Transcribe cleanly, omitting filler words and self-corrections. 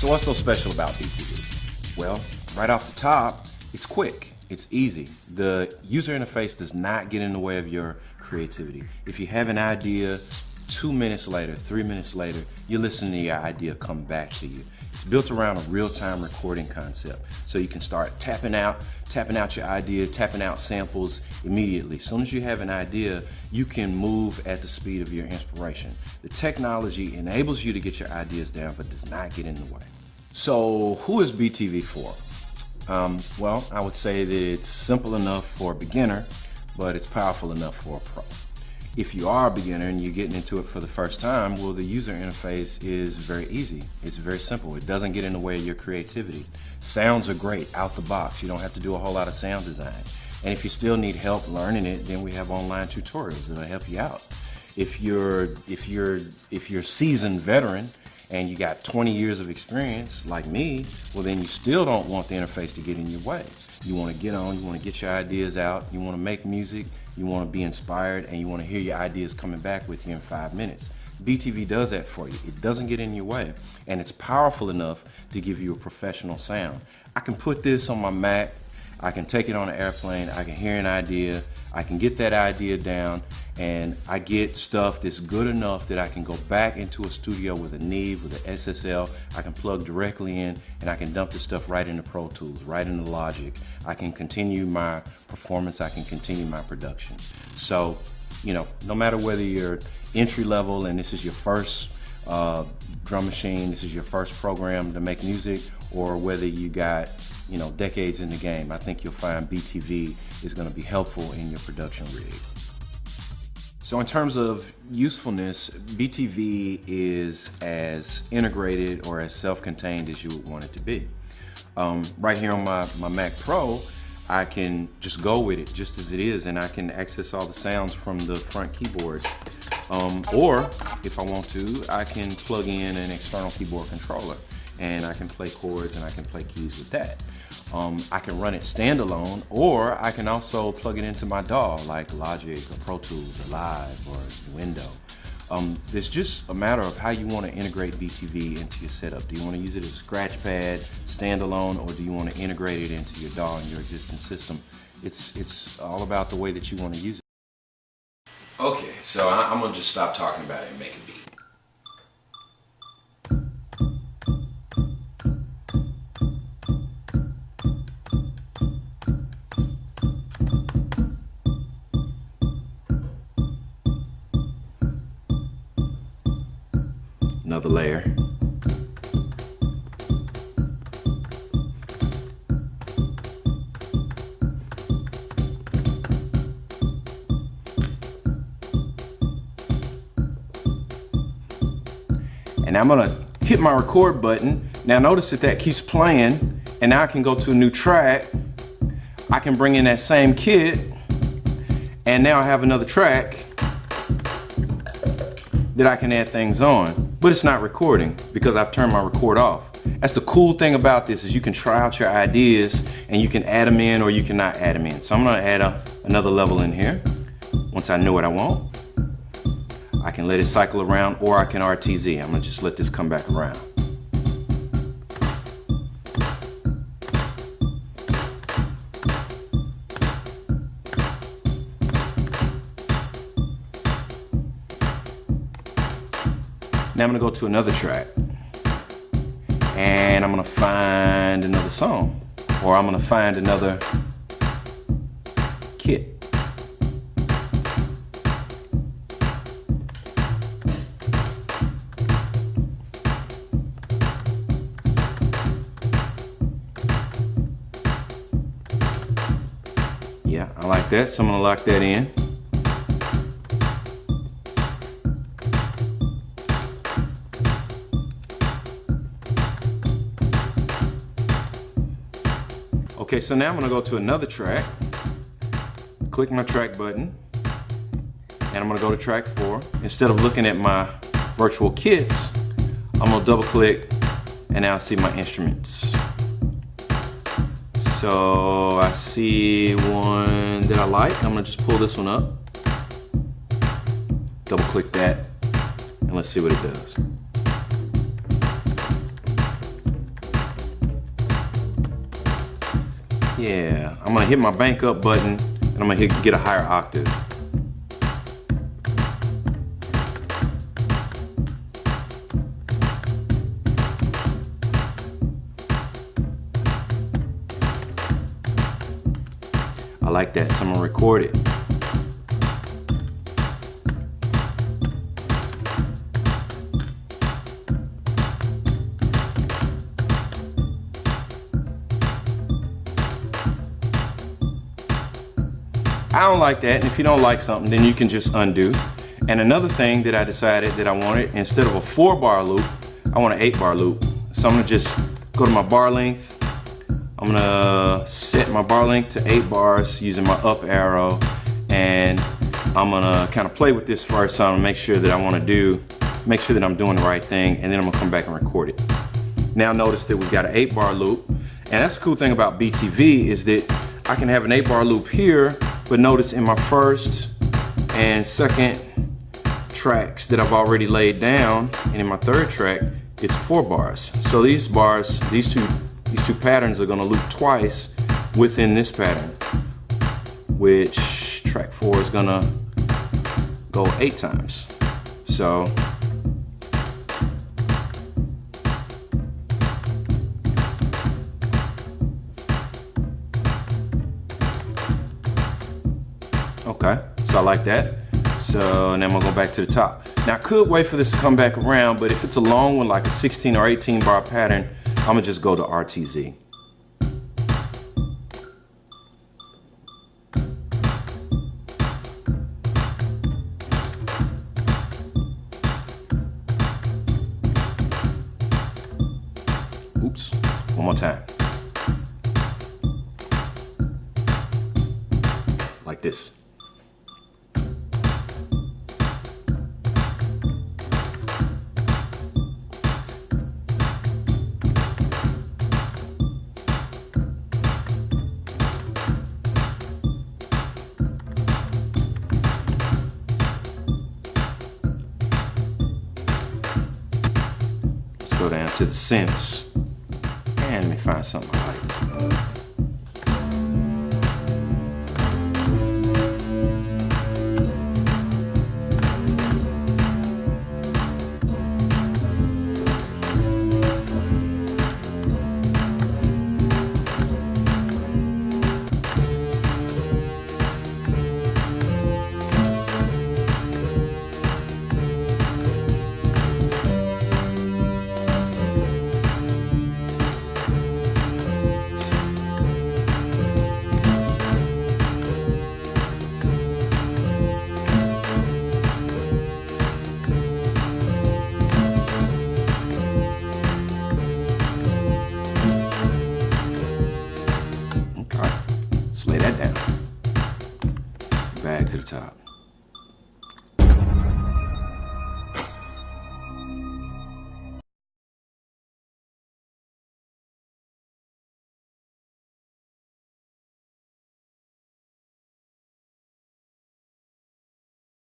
So what's so special about BTV? Well, right off the top, it's quick, it's easy. The user interface does not get in the way of your creativity. If you have an idea, 2 minutes later, 3 minutes later, you're listening to your idea come back to you. It's built around a real-time recording concept. So you can start tapping out your idea, tapping out samples immediately. As soon as you have an idea, you can move at the speed of your inspiration. The technology enables you to get your ideas down, but does not get in the way. So who is BTV for? Well, I would say that it's simple enough for a beginner, but it's powerful enough for a pro. If you are a beginner and you're getting into it for the first time, well, the user interface is very easy. It's very simple. It doesn't get in the way of your creativity. Sounds are great out the box. You don't have to do a whole lot of sound design. And if you still need help learning it, then we have online tutorials that'll help you out. If you're a seasoned veteran and you got 20 years of experience like me, well, then you still don't want the interface to get in your way. You want to get on, you want to get your ideas out, you want to make music, you want to be inspired, and you want to hear your ideas coming back with you in 5 minutes. BTV does that for you. It doesn't get in your way, and it's powerful enough to give you a professional sound. I can put this on my Mac, I can take it on an airplane, I can hear an idea, I can get that idea down, and I get stuff that's good enough that I can go back into a studio with a Neve, with an SSL, I can plug directly in, and I can dump the stuff right into Pro Tools, right into Logic. I can continue my performance, I can continue my production. So, you know, no matter whether you're entry level and this is your first drum machine, this is your first program to make music, or whether you got, you know, decades in the game, I think you'll find BTV is going to be helpful in your production rig. So in terms of usefulness, BTV is as integrated or as self-contained as you would want it to be. Right here on my Mac Pro, I can just go with it just as it is, and I can access all the sounds from the front keyboard. Or if I want to, I can plug in an external keyboard controller and I can play chords and I can play keys with that. I can run it standalone, or I can also plug it into my DAW like Logic or Pro Tools or Live or Window. It's just a matter of how you want to integrate BTV into your setup. Do you want to use it as a scratch pad, standalone, or do you want to integrate it into your DAW and your existing system? It's all about the way that you want to use it. Okay, so I'm going to just stop talking about it and make a beat. Another layer. And I'm gonna hit my record button. Now notice that keeps playing, and now I can go to a new track. I can bring in that same kit, and now I have another track that I can add things on, but it's not recording because I've turned my record off. That's the cool thing about this, is you can try out your ideas and you can add them in or you cannot add them in. So I'm gonna add another level in here. Once I know what I want, I can let it cycle around, or I can RTZ. I'm gonna just let this come back around. Now I'm gonna go to another track, and I'm gonna find another song, or I'm gonna find another kit. Yeah, I like that, so I'm gonna lock that in. Okay, so now I'm gonna go to another track, click my track button, and I'm gonna go to track 4. Instead of looking at my virtual kits, I'm gonna double click, and now I see my instruments. So I see one that I like. I'm gonna just pull this one up, double click that, and let's see what it does. Yeah, I'm gonna hit my bank up button and I'm gonna get a higher octave. I like that, so I'm gonna record it. I don't like that, and if you don't like something, then you can just undo. And another thing that I decided that I wanted, instead of a 4-bar loop, I want an 8-bar loop. So I'm gonna just go to my bar length. I'm gonna set my bar length to 8 bars using my up arrow, and I'm gonna kind of play with this first, so I'm gonna make sure that make sure that I'm doing the right thing, and then I'm gonna come back and record it. Now notice that we've got an 8-bar loop, and that's the cool thing about BTV is that I can have an 8-bar loop here, but notice in my first and second tracks that I've already laid down, and in my third track, it's 4 bars. So these bars, these two patterns are gonna loop twice within this pattern, which track 4 is gonna go 8 times. So okay, so I like that. So now I'm gonna go back to the top. Now I could wait for this to come back around, but if it's a long one, like a 16 or 18 bar pattern, I'm gonna just go to RTZ. Oops, one more time. Like this. Go down to the synths, and let me find something I like. Lay that down. Back to the top.